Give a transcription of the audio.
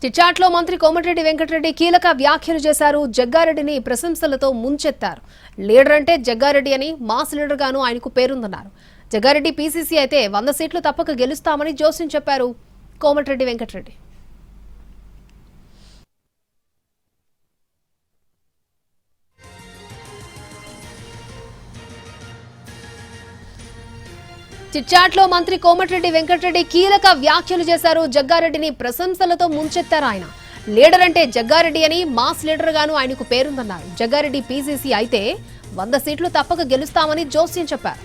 చిట్చాట్లో మంత్రి కోమటిరెడ్డి వెంకటరెడ్డి కీలక వ్యాఖ్యలు చేశారు. జగ్గారెడ్డిని ప్రశంసలతో ముంచెత్తారు. లీడర్ అంటే జగ్గారెడ్డి అని, మాస్ లీడర్ గాను ఆయనకు పేరుందన్నారు. జగ్గారెడ్డి పీసీసీ అయితే 100 సీట్లు తప్పక గెలుస్తామని జోస్యం చెప్పారు కోమటిరెడ్డి వెంకటరెడ్డి. చిట్చాట్లో మంత్రి కోమటిరెడ్డి వెంకటరెడ్డి కీలక వ్యాఖ్యలు చేశారు. జగ్గారెడ్డిని ప్రశంసలతో ముంచెత్తారు ఆయన. లీడర్ అంటే జగ్గారెడ్డి అని, మాస్ లీడర్ గాను ఆయనకు పేరుందన్నారు. జగ్గారెడ్డి పీసీసీ అయితే 100 సీట్లు తప్పక గెలుస్తామని జోస్యం చెప్పారు.